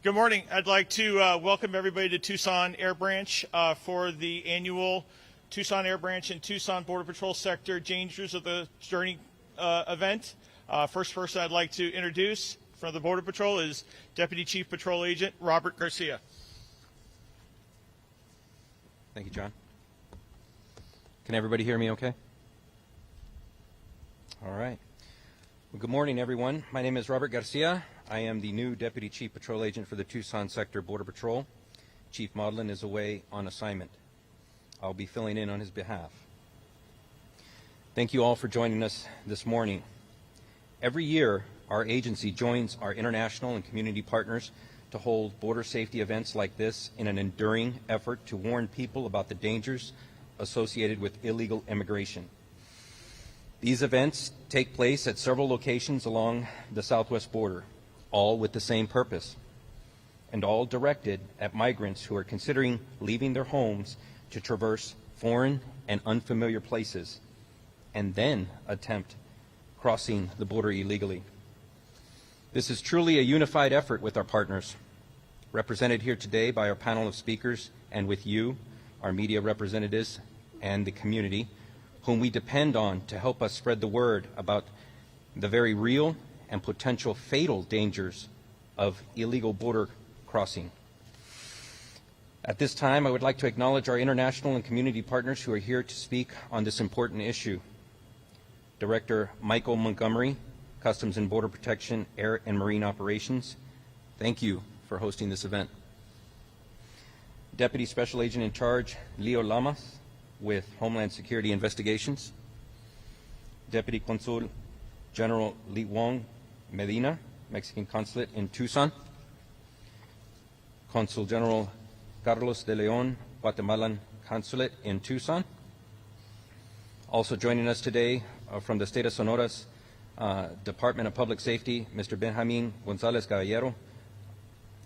Good morning. I'd like to welcome everybody to Tucson Air Branch for the annual Tucson Air Branch and Tucson Border Patrol Sector Dangers of the Journey event. First person I'd like to introduce from the Border Patrol is Deputy Chief Patrol Agent Robert Garcia. Thank you, John. Can everybody hear me okay? All right. Well, good morning, everyone. My name is Robert Garcia. I am the new Deputy Chief Patrol Agent for the Tucson Sector Border Patrol. Chief Maudlin is away on assignment. I'll be filling in on his behalf. Thank you all for joining us this morning. Every year, our agency joins our international and community partners to hold border safety events like this in an enduring effort to warn people about the dangers associated with illegal immigration. These events take place at several locations along the southwest border, all with the same purpose, and all directed at migrants who are considering leaving their homes to traverse foreign and unfamiliar places, and then attempt crossing the border illegally. This is truly a unified effort with our partners, represented here today by our panel of speakers, and with you, our media representatives, and the community, whom we depend on to help us spread the word about the very real and potential fatal dangers of illegal border crossing. At this time, I would like to acknowledge our international and community partners who are here to speak on this important issue. Director Michael Montgomery, Customs and Border Protection, Air and Marine Operations, thank you for hosting this event. Deputy Special Agent in Charge Leo Lamas with Homeland Security Investigations, Deputy Consul General Li Wong Medina, Mexican Consulate in Tucson, Consul General Carlos de Leon, Guatemalan Consulate in Tucson. Also joining us today from the state of Sonora's Department of Public Safety, Mr. Benjamin Gonzalez Caballero,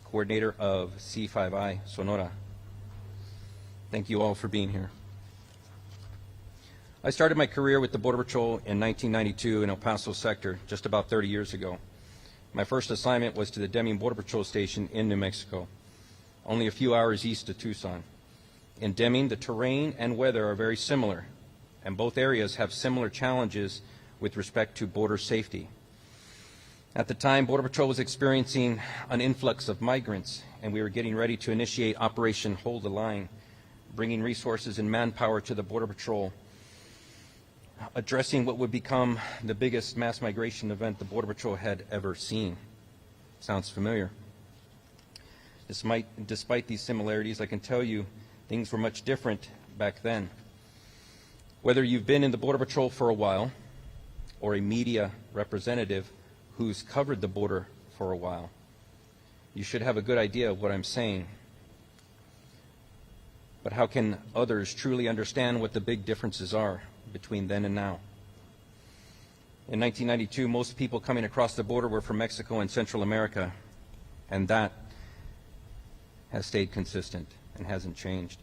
coordinator of C5I Sonora. Thank you all for being here. I started my career with the Border Patrol in 1992 in El Paso sector, just about 30 years ago. My first assignment was to the Deming Border Patrol Station in New Mexico, only a few hours east of Tucson. In Deming, the terrain and weather are very similar, and both areas have similar challenges with respect to border safety. At the time, Border Patrol was experiencing an influx of migrants, and we were getting ready to initiate Operation Hold the Line, bringing resources and manpower to the Border Patrol, addressing what would become the biggest mass migration event the Border Patrol had ever seen. Sounds familiar. Despite these similarities, I can tell you things were much different back then. Whether you've been in the Border Patrol for a while or a media representative who's covered the border for a while, you should have a good idea of what I'm saying. But how can others truly understand what the big differences are between then and now? In 1992, most people coming across the border were from Mexico and Central America, and that has stayed consistent and hasn't changed.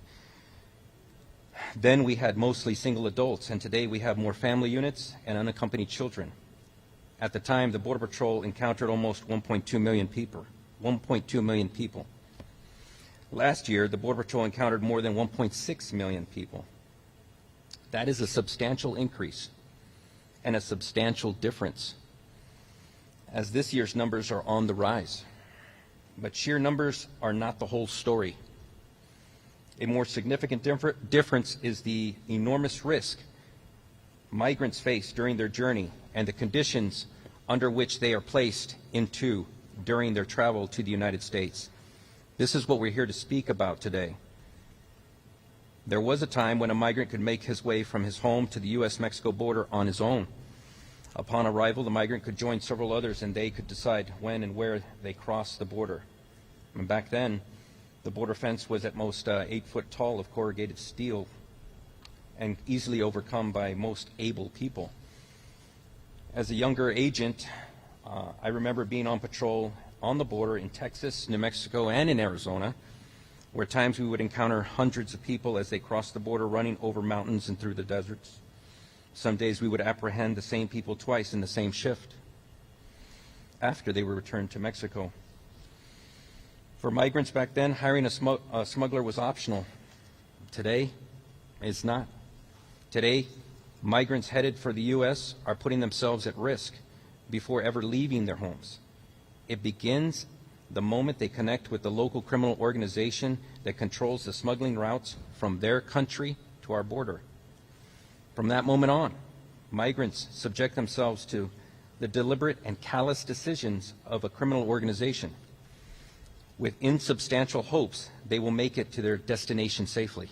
Then we had mostly single adults, and today we have more family units and unaccompanied children. At the time, the Border Patrol encountered almost 1.2 million people. 1.2 million people. Last year, the Border Patrol encountered more than 1.6 million people. That is a substantial increase and a substantial difference, as this year's numbers are on the rise. But sheer numbers are not the whole story. A more significant difference is the enormous risk migrants face during their journey and the conditions under which they are placed into during their travel to the United States. This is what we're here to speak about today. There was a time when a migrant could make his way from his home to the U.S.-Mexico border on his own. Upon arrival, the migrant could join several others, and they could decide when and where they crossed the border. And back then, the border fence was at most 8 foot tall of corrugated steel and easily overcome by most able people. As a younger agent, I remember being on patrol on the border in Texas, New Mexico, and in Arizona, where at times we would encounter hundreds of people as they crossed the border running over mountains and through the deserts. Some days we would apprehend the same people twice in the same shift after they were returned to Mexico. For migrants back then, hiring a smuggler was optional. Today, it's not. Today, migrants headed for the U.S. are putting themselves at risk before ever leaving their homes. It begins the moment they connect with the local criminal organization that controls the smuggling routes from their country to our border. From that moment on, migrants subject themselves to the deliberate and callous decisions of a criminal organization with insubstantial hopes they will make it to their destination safely.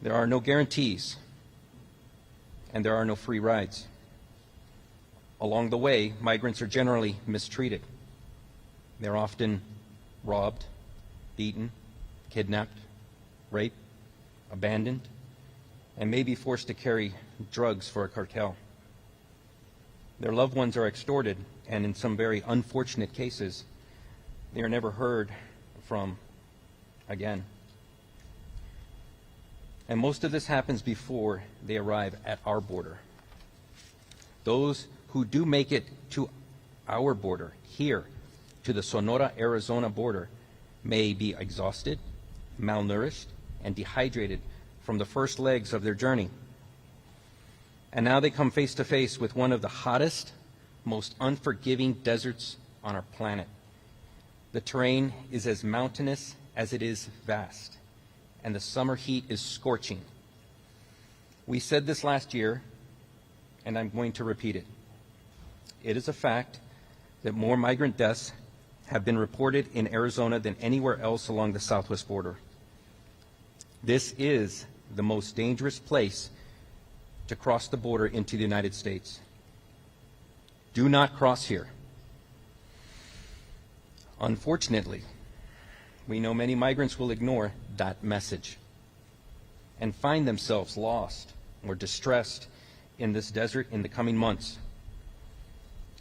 There are no guarantees, and there are no free rides. Along the way, migrants are generally mistreated. They're often robbed, beaten, kidnapped, raped, abandoned, and may be forced to carry drugs for a cartel. Their loved ones are extorted, and in some very unfortunate cases, they are never heard from again. And most of this happens before they arrive at our border. Those who do make it to our border, here, to the Sonora-Arizona border, may be exhausted, malnourished, and dehydrated from the first legs of their journey. And now they come face to face with one of the hottest, most unforgiving deserts on our planet. The terrain is as mountainous as it is vast, and the summer heat is scorching. We said this last year, and I'm going to repeat it. It is a fact that more migrant deaths have been reported in Arizona than anywhere else along the southwest border. This is the most dangerous place to cross the border into the United States. Do not cross here. Unfortunately, we know many migrants will ignore that message and find themselves lost or distressed in this desert in the coming months.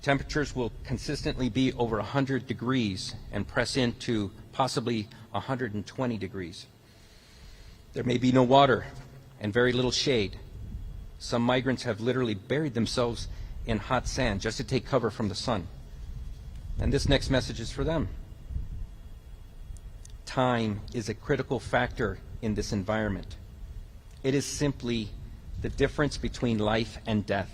Temperatures will consistently be over 100 degrees and press into possibly 120 degrees. There may be no water and very little shade. Some migrants have literally buried themselves in hot sand just to take cover from the sun. And this next message is for them. Time is a critical factor in this environment. It is simply the difference between life and death.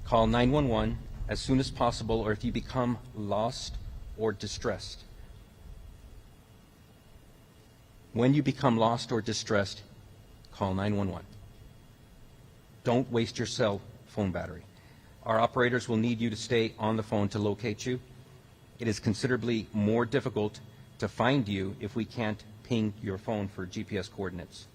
Call 911 as soon as possible, or if you become lost or distressed. When you become lost or distressed, call 911. Don't waste your cell phone battery. Our operators will need you to stay on the phone to locate you. It is considerably more difficult to find you if we can't ping your phone for GPS coordinates.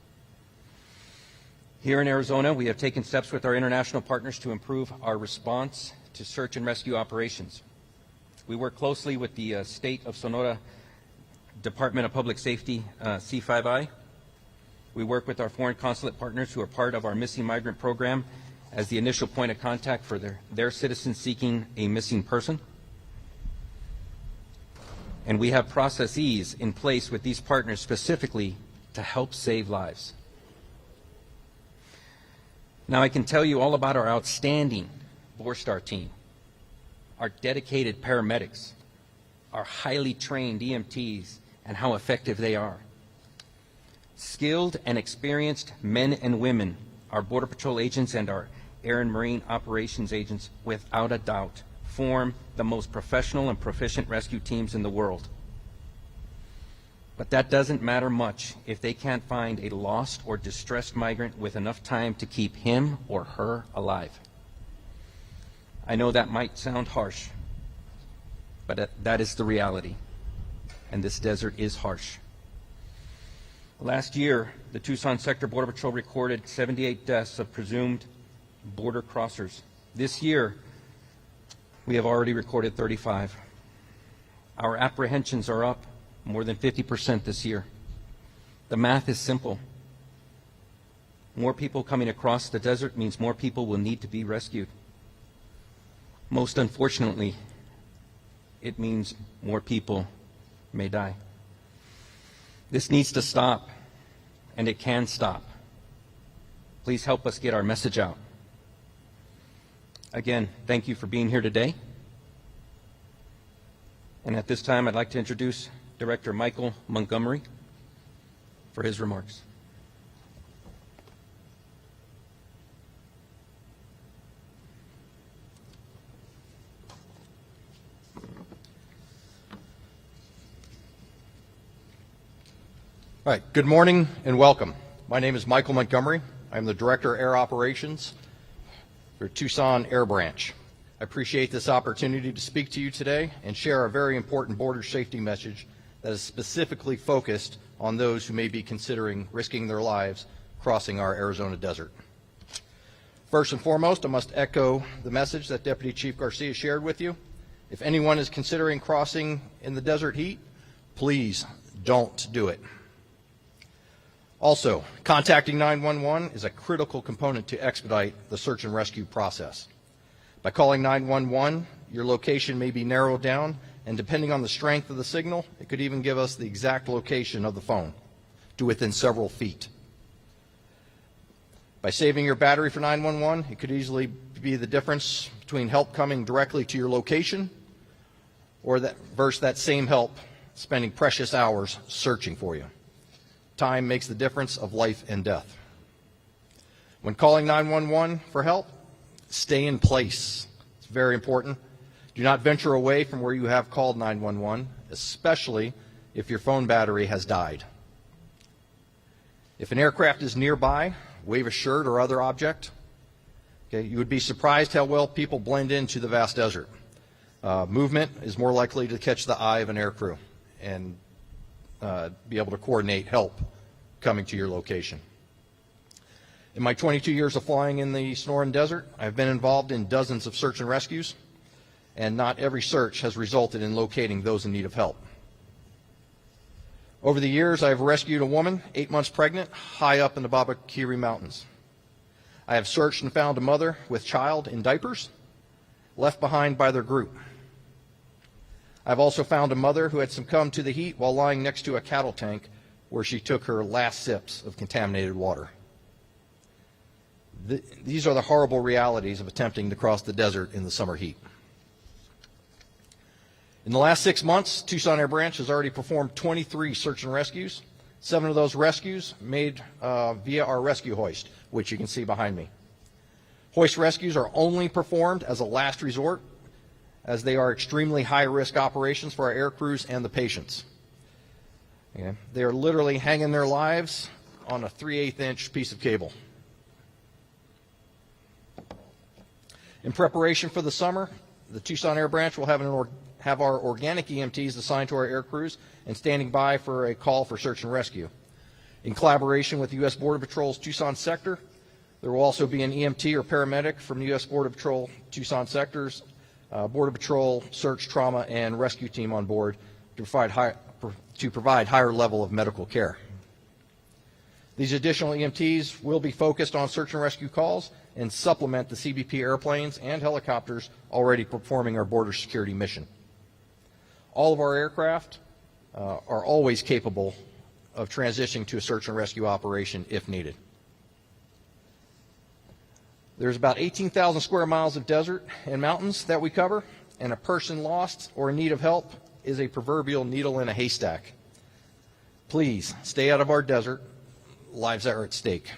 Here in Arizona, we have taken steps with our international partners to improve our response to search and rescue operations. We work closely with the State of Sonora Department of Public Safety, C5I. We work with our foreign consulate partners who are part of our missing migrant program as the initial point of contact for their citizens seeking a missing person. And we have processes in place with these partners specifically to help save lives. Now I can tell you all about our outstanding Borstar team, our dedicated paramedics, our highly trained EMTs, and how effective they are. Skilled and experienced men and women, our Border Patrol agents and our Air and Marine Operations agents, without a doubt, form the most professional and proficient rescue teams in the world. But that doesn't matter much if they can't find a lost or distressed migrant with enough time to keep him or her alive. I know that might sound harsh, but that is the reality, and this desert is harsh. Last year, the Tucson Sector Border Patrol recorded 78 deaths of presumed border crossers. This year, we have already recorded 35. Our apprehensions are up more than 50% this year. The math is simple. More people coming across the desert means more people will need to be rescued. Most unfortunately, it means more people may die. This needs to stop, and it can stop. Please help us get our message out. Again, thank you for being here today. And at this time, I'd like to introduce Director Michael Montgomery for his remarks. All right, good morning and welcome. My name is Michael Montgomery. I'm the Director of Air Operations for Tucson Air Branch. I appreciate this opportunity to speak to you today and share a very important border safety message that is specifically focused on those who may be considering risking their lives crossing our Arizona desert. First and foremost, I must echo the message that Deputy Chief Garcia shared with you. If anyone is considering crossing in the desert heat, please don't do it. Also, contacting 911 is a critical component to expedite the search and rescue process. By calling 911, your location may be narrowed down, and depending on the strength of the signal, it could even give us the exact location of the phone to within several feet. By saving your battery for 911, it could easily be the difference between help coming directly to your location or versus that same help spending precious hours searching for you. Time makes the difference of life and death. When calling 911 for help, stay in place. It's very important. Do not venture away from where you have called 911, especially if your phone battery has died. If an aircraft is nearby, wave a shirt or other object. Okay, you would be surprised how well people blend into the vast desert. Movement is more likely to catch the eye of an aircrew and be able to coordinate help coming to your location. In my 22 years of flying in the Sonoran Desert, I've been involved in dozens of search and rescues, and not every search has resulted in locating those in need of help. Over the years, I've rescued a woman, 8 months pregnant, high up in the Babakiri Mountains. I have searched and found a mother with child in diapers, left behind by their group. I've also found a mother who had succumbed to the heat while lying next to a cattle tank where she took her last sips of contaminated water. These are the horrible realities of attempting to cross the desert in the summer heat. In the last 6 months, Tucson Air Branch has already performed 23 search and rescues. 7 of those rescues made via our rescue hoist, which you can see behind me. Hoist rescues are only performed as a last resort, as they are extremely high-risk operations for our air crews and the patients. Okay. They are literally hanging their lives on a 3/8-inch piece of cable. In preparation for the summer, the Tucson Air Branch will have our organic EMTs assigned to our air crews and standing by for a call for search and rescue. In collaboration with the U.S. Border Patrol's Tucson sector, there will also be an EMT or paramedic from the U.S. Border Patrol Tucson sectors, Border Patrol search, trauma, and rescue team on board to provide higher level of medical care. These additional EMTs will be focused on search and rescue calls and supplement the CBP airplanes and helicopters already performing our border security mission. All of our aircraft are always capable of transitioning to a search and rescue operation if needed. There's about 18,000 square miles of desert and mountains that we cover, and a person lost or in need of help is a proverbial needle in a haystack. Please stay out of our desert. Lives are at stake.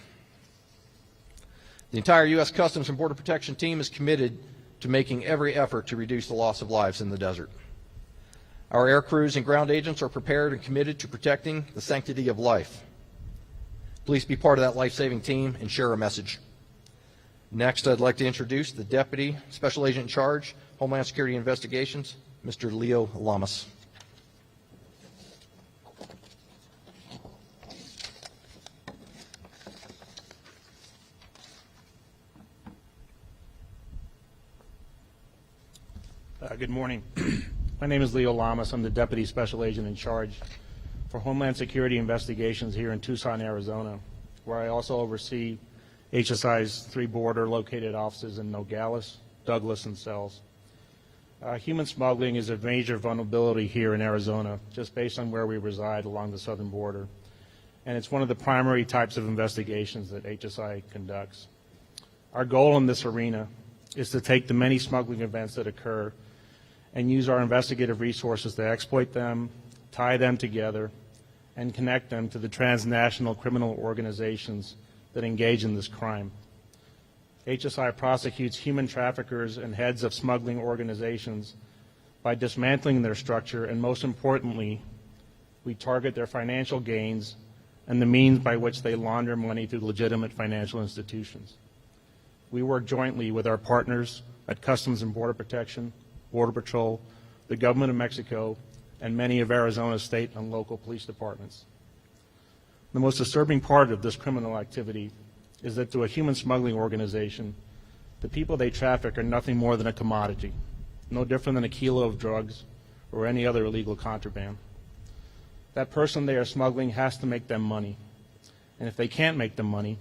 The entire U.S. Customs and Border Protection team is committed to making every effort to reduce the loss of lives in the desert. Our air crews and ground agents are prepared and committed to protecting the sanctity of life. Please be part of that life-saving team and share a message. Next, I'd like to introduce the Deputy Special Agent in Charge, Homeland Security Investigations, Mr. Leo Lamas. Good morning. My name is Leo Lamas. I'm the Deputy Special Agent in Charge for Homeland Security Investigations here in Tucson, Arizona, where I also oversee HSI's 3 border located offices in Nogales, Douglas, and Sells. Human smuggling is a major vulnerability here in Arizona, just based on where we reside along the southern border. And it's one of the primary types of investigations that HSI conducts. Our goal in this arena is to take the many smuggling events that occur and use our investigative resources to exploit them, tie them together, and connect them to the transnational criminal organizations that engage in this crime. HSI prosecutes human traffickers and heads of smuggling organizations by dismantling their structure, and most importantly, we target their financial gains and the means by which they launder money through legitimate financial institutions. We work jointly with our partners at Customs and Border Protection, Border Patrol, the Government of Mexico, and many of Arizona's state and local police departments. The most disturbing part of this criminal activity is that to a human smuggling organization, the people they traffic are nothing more than a commodity, no different than a kilo of drugs or any other illegal contraband. That person they are smuggling has to make them money, and if they can't make them money,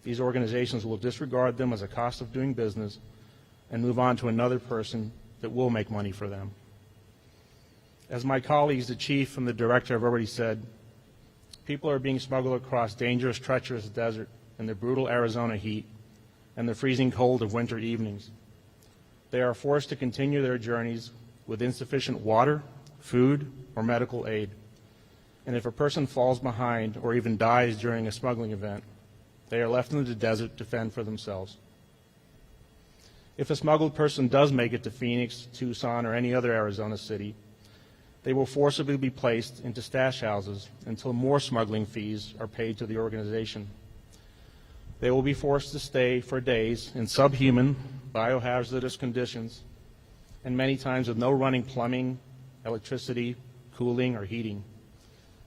these organizations will disregard them as a cost of doing business and move on to another person that will make money for them. As my colleagues, the chief and the director, have already said, people are being smuggled across dangerous, treacherous desert in the brutal Arizona heat and the freezing cold of winter evenings. They are forced to continue their journeys with insufficient water, food, or medical aid. And if a person falls behind or even dies during a smuggling event, they are left in the desert to fend for themselves. If a smuggled person does make it to Phoenix, Tucson, or any other Arizona city, they will forcibly be placed into stash houses until more smuggling fees are paid to the organization. They will be forced to stay for days in subhuman, biohazardous conditions, and many times with no running plumbing, electricity, cooling, or heating.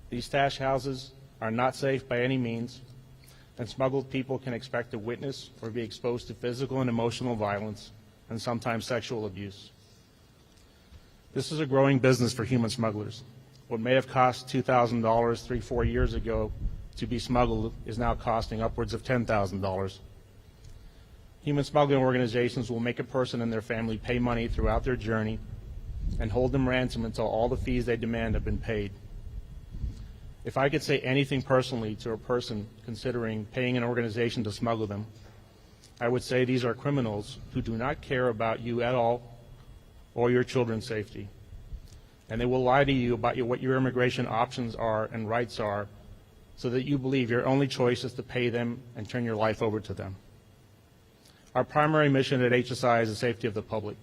These stash houses are not safe by any means, and smuggled people can expect to witness or be exposed to physical and emotional violence and sometimes sexual abuse. This is a growing business for human smugglers. What may have cost $2,000 3-4 years ago to be smuggled is now costing upwards of $10,000. Human smuggling organizations will make a person and their family pay money throughout their journey and hold them ransom until all the fees they demand have been paid. If I could say anything personally to a person considering paying an organization to smuggle them, I would say these are criminals who do not care about you at all or your children's safety. And they will lie to you about what your immigration options are and rights are so that you believe your only choice is to pay them and turn your life over to them. Our primary mission at HSI is the safety of the public.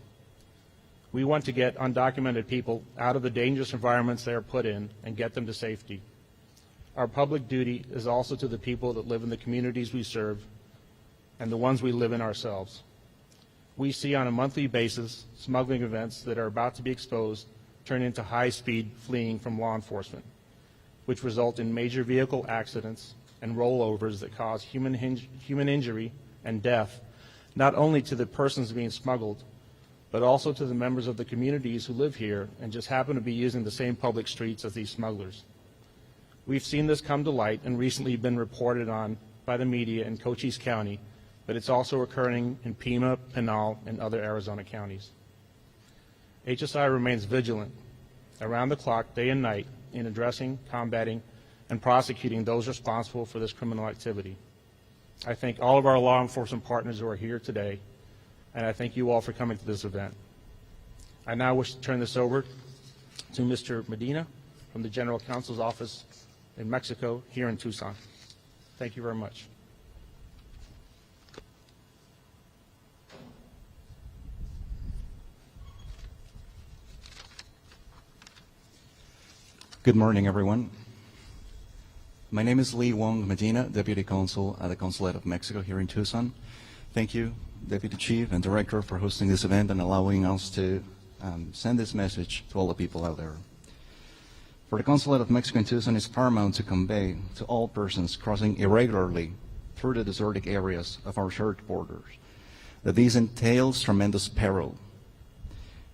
We want to get undocumented people out of the dangerous environments they are put in and get them to safety. Our public duty is also to the people that live in the communities we serve and the ones we live in ourselves. We see on a monthly basis smuggling events that are about to be exposed turn into high-speed fleeing from law enforcement, which result in major vehicle accidents and rollovers that cause human injury and death, not only to the persons being smuggled, but also to the members of the communities who live here and just happen to be using the same public streets as these smugglers. We've seen this come to light and recently been reported on by the media in Cochise County, but it's also occurring in Pima, Pinal, and other Arizona counties. HSI remains vigilant around the clock, day and night, in addressing, combating, and prosecuting those responsible for this criminal activity. I thank all of our law enforcement partners who are here today, and I thank you all for coming to this event. I now wish to turn this over to Mr. Medina from the General Counsel's Office in Mexico here in Tucson. Thank you very much. Good morning, everyone. My name is Lee Wong Medina, Deputy Consul at the Consulate of Mexico here in Tucson. Thank you, Deputy Chief and Director, for hosting this event and allowing us to send this message to all the people out there. For the Consulate of Mexico in Tucson, it's paramount to convey to all persons crossing irregularly through the desertic areas of our shared borders that this entails tremendous peril,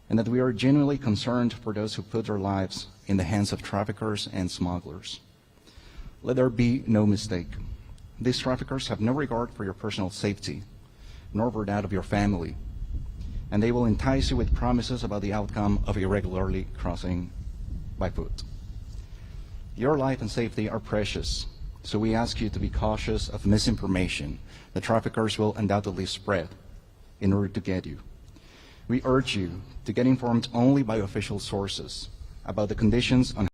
and that we are genuinely concerned for those who put their lives in the hands of traffickers and smugglers. Let there be no mistake. These traffickers have no regard for your personal safety, nor for that of your family, and they will entice you with promises about the outcome of irregularly crossing by foot. Your life and safety are precious, so we ask you to be cautious of misinformation that traffickers will undoubtedly spread in order to get you. We urge you to get informed only by official sources about the conditions on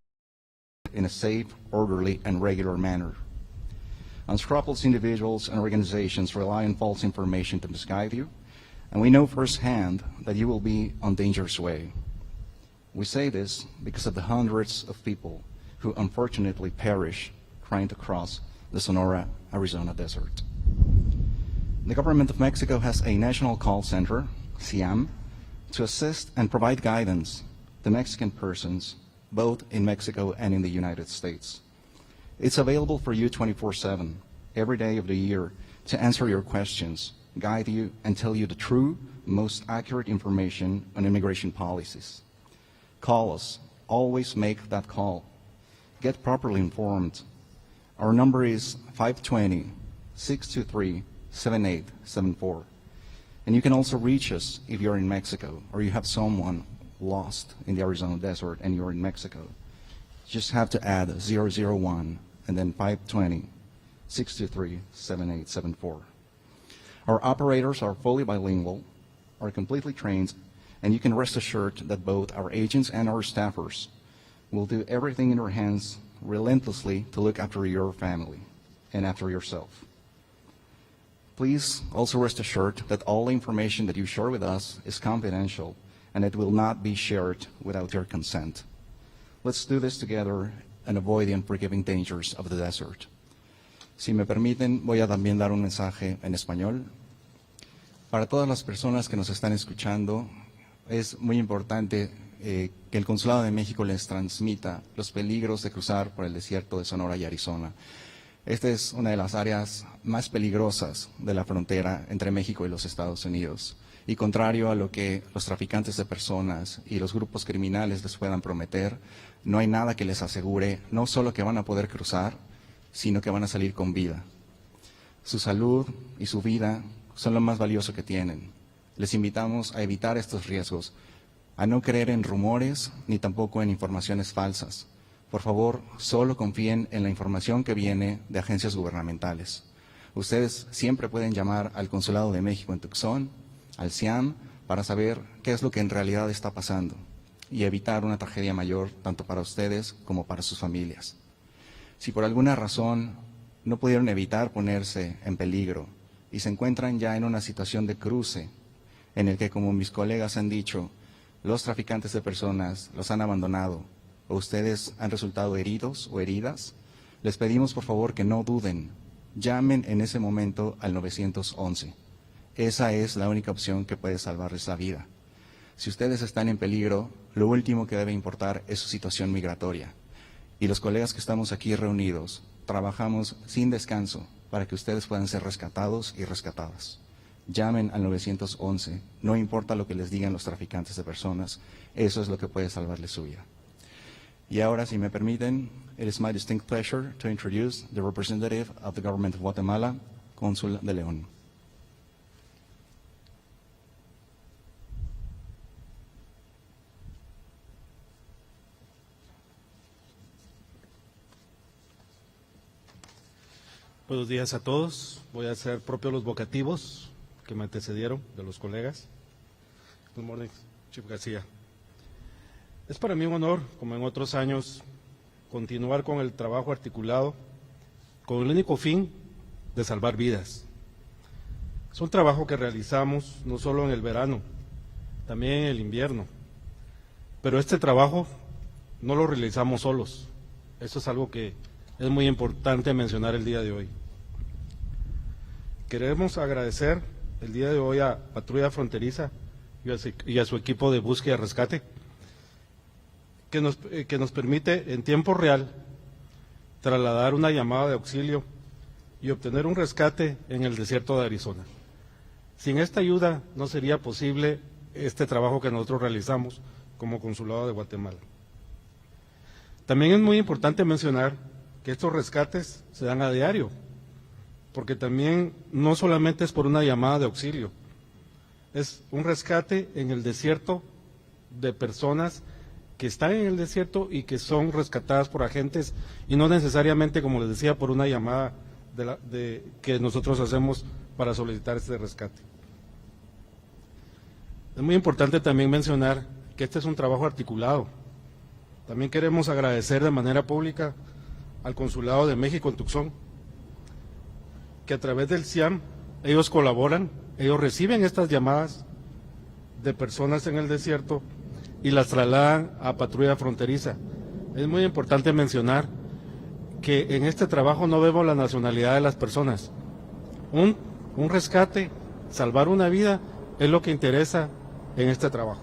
in a safe, orderly, and regular manner. Unscrupulous individuals and organizations rely on false information to misguide you, and we know firsthand that you will be on dangerous way. We say this because of the hundreds of people who unfortunately perish trying to cross the Sonora, Arizona desert. The government of Mexico has a national call center, SIAM, to assist and provide guidance to Mexican persons, both in Mexico and in the United States. It's available for you 24/7, every day of the year, to answer your questions, guide you, and tell you the true, most accurate information on immigration policies. Call us. Always make that call. Get properly informed. Our number is 520-623-7874. And you can also reach us if you're in Mexico or you have someone lost in the Arizona desert and you're in Mexico. You just have to add 001 and then 520-623-7874. Our operators are fully bilingual, are completely trained, and you can rest assured that both our agents and our staffers will do everything in their hands relentlessly to look after your family and after yourself. Please also rest assured that all the information that you share with us is confidential and it will not be shared without your consent. Let's do this together and avoid the unforgiving dangers of the desert. Si me permiten, voy a también dar un mensaje en español. Para todas las personas que nos están escuchando, es muy importante que el Consulado de México les transmita los peligros de cruzar por el desierto de Sonora y Arizona. Esta es una de las áreas más peligrosas de la frontera entre México y los Estados Unidos. Y contrario a lo que los traficantes de personas y los grupos criminales les puedan prometer, no hay nada que les asegure no solo que van a poder cruzar, sino que van a salir con vida. Su salud y su vida son lo más valioso que tienen. Les invitamos a evitar estos riesgos, a no creer en rumores ni tampoco en informaciones falsas. Por favor, solo confíen en la información que viene de agencias gubernamentales. Ustedes siempre pueden llamar al Consulado de México en Tucson, al SIAM, para saber qué es lo que en realidad está pasando y evitar una tragedia mayor tanto para ustedes como para sus familias. Si por alguna razón no pudieron evitar ponerse en peligro y se encuentran ya en una situación de cruce en el que, como mis colegas han dicho, los traficantes de personas los han abandonado o ustedes han resultado heridos o heridas, les pedimos por favor que no duden, llamen en ese momento al 911. Esa es la única opción que puede salvarles la vida. Si ustedes están en peligro, lo último que debe importar es su situación migratoria. Y los colegas que estamos aquí reunidos, trabajamos sin descanso para que ustedes puedan ser rescatados y rescatadas. Llamen al 911, no importa lo que les digan los traficantes de personas, eso es lo que puede salvarles su vida. Y ahora, si me permiten, it is my distinct pleasure to introduce the representative of the government of Guatemala, Cónsul de León. Buenos días a todos. Voy a hacer propios los vocativos que me antecedieron de los colegas. Good morning, Chief García. Es para mí un honor, como en otros años, continuar con el trabajo articulado con el único fin de salvar vidas. Es un trabajo que realizamos no solo en el verano, también en el invierno. Pero este trabajo no lo realizamos solos. Eso es algo que es muy importante mencionar el día de hoy. Queremos agradecer el día de hoy a Patrulla Fronteriza y a su equipo de búsqueda y rescate, que nos permite en tiempo real trasladar una llamada de auxilio y obtener un rescate en el desierto de Arizona. Sin esta ayuda no sería posible este trabajo que nosotros realizamos como Consulado de Guatemala. También es muy importante mencionar que estos rescates se dan a diario, porque también no solamente es por una llamada de auxilio, es un rescate en el desierto de personas que están en el desierto y que son rescatadas por agentes y no necesariamente, como les decía, por una llamada que nosotros hacemos para solicitar este rescate. Es muy importante también mencionar que este es un trabajo articulado. También queremos agradecer de manera pública al Consulado de México en Tucson, que a través del CIAM ellos colaboran, ellos reciben estas llamadas de personas en el desierto y las trasladan a patrulla fronteriza. Es muy importante mencionar que en este trabajo no vemos la nacionalidad de las personas. Un rescate, salvar una vida, es lo que interesa en este trabajo.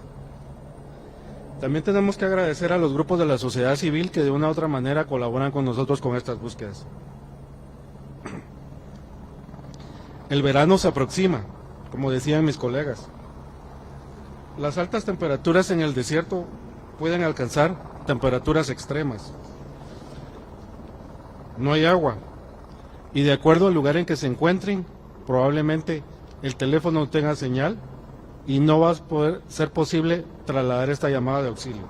También tenemos que agradecer a los grupos de la sociedad civil que de una u otra manera colaboran con nosotros con estas búsquedas. El verano se aproxima, como decían mis colegas. Las altas temperaturas en el desierto pueden alcanzar temperaturas extremas. No hay agua y de acuerdo al lugar en que se encuentren, probablemente el teléfono no tenga señal y no va a poder ser posible trasladar esta llamada de auxilio.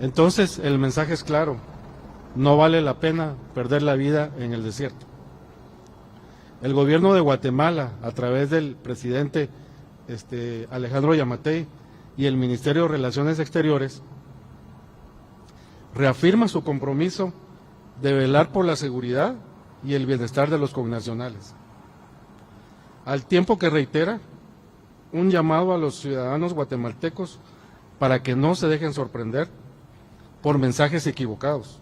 Entonces el mensaje es claro, no vale la pena perder la vida en el desierto. El gobierno de Guatemala, a través del presidente Alejandro Yamatei y el Ministerio de Relaciones Exteriores, reafirma su compromiso de velar por la seguridad y el bienestar de los connacionales, al tiempo que reitera un llamado a los ciudadanos guatemaltecos para que no se dejen sorprender por mensajes equivocados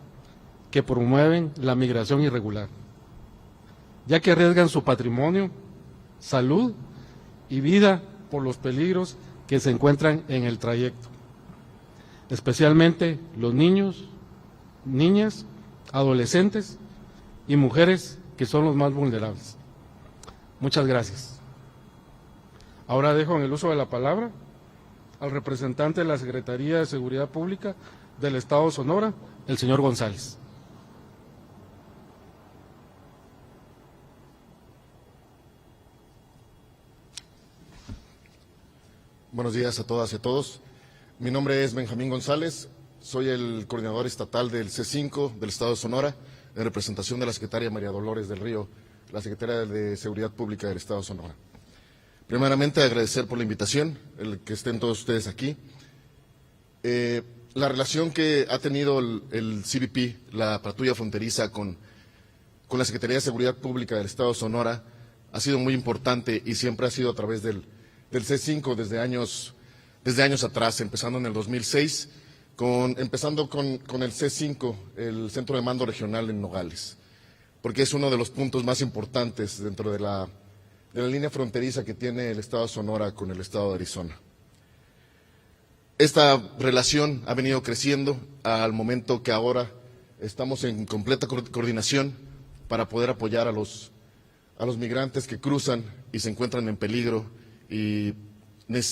que promueven la migración irregular, ya que arriesgan su patrimonio, salud y vida por los peligros que se encuentran en el trayecto, especialmente los niños, niñas, adolescentes y mujeres que son los más vulnerables. Muchas gracias. Ahora dejo en el uso de la palabra al representante de la Secretaría de Seguridad Pública del Estado de Sonora, el señor González. Buenos días a todas y a todos. Mi nombre es Benjamín González, soy el coordinador estatal del C5 del Estado de Sonora, en representación de la secretaria María Dolores del Río, la secretaria de Seguridad Pública del Estado de Sonora. Primeramente, agradecer por la invitación, el que estén todos ustedes aquí. La relación que ha tenido el CBP, la patrulla fronteriza, con la Secretaría de Seguridad Pública del Estado de Sonora ha sido muy importante y siempre ha sido a través del C5 desde años atrás, empezando en el 2006, empezando con el C5, el Centro de Mando Regional en Nogales, porque es uno de los puntos más importantes dentro de la línea fronteriza que tiene el Estado de Sonora con el Estado de Arizona. Esta relación ha venido creciendo al momento que ahora estamos en completa coordinación para poder apoyar a los migrantes que cruzan y se encuentran en peligro y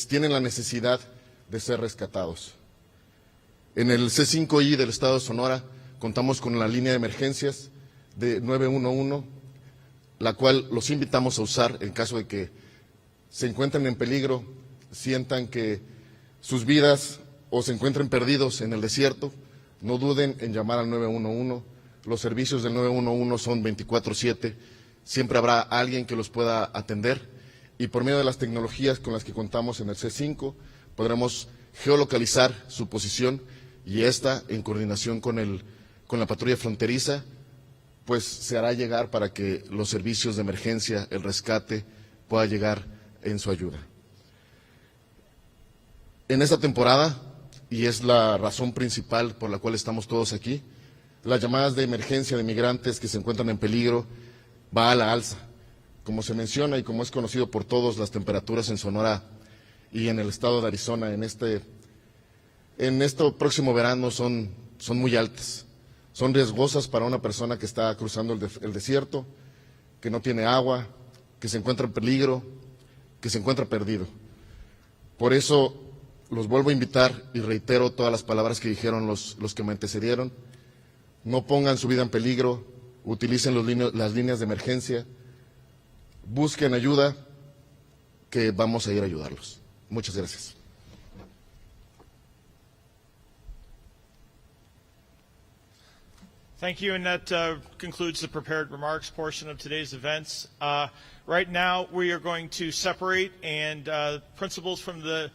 tienen la necesidad de ser rescatados. En el C5I del Estado de Sonora contamos con la línea de emergencias de 911, la cual los invitamos a usar en caso de que se encuentren en peligro, sientan que sus vidas o se encuentren perdidos en el desierto, no duden en llamar al 911. Los servicios del 911 son 24/7, siempre habrá alguien que los pueda atender y por medio de las tecnologías con las que contamos en el C5 podremos geolocalizar su posición y esta, en coordinación con la patrulla fronteriza, pues se hará llegar para que los servicios de emergencia, el rescate, pueda llegar en su ayuda. En esta temporada, y es la razón principal por la cual estamos todos aquí, las llamadas de emergencia de migrantes que se encuentran en peligro va a la alza. Como se menciona y como es conocido por todos, las temperaturas en Sonora y en el estado de Arizona en este próximo verano son muy altas. Son riesgosas para una persona que está cruzando el desierto, que no tiene agua, que se encuentra en peligro, que se encuentra perdido. Por eso los vuelvo a invitar y reitero todas las palabras que dijeron los que me antecedieron. No pongan su vida en peligro, utilicen las líneas de emergencia, busquen ayuda, que vamos a ir a ayudarlos. Muchas gracias. Thank you, and that concludes the prepared remarks portion of today's events. Right now, we are going to separate, and principals from the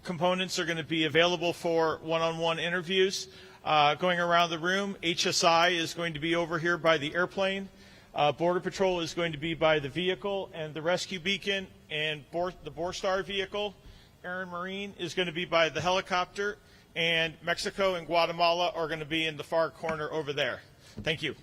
components are going to be available for one-on-one interviews. Going around the room, HSI is going to be over here by the airplane. Border Patrol is going to be by the vehicle and the rescue beacon and the Borstar vehicle. Air Marine is going to be by the helicopter, and Mexico and Guatemala are going to be in the far corner over there. Thank you.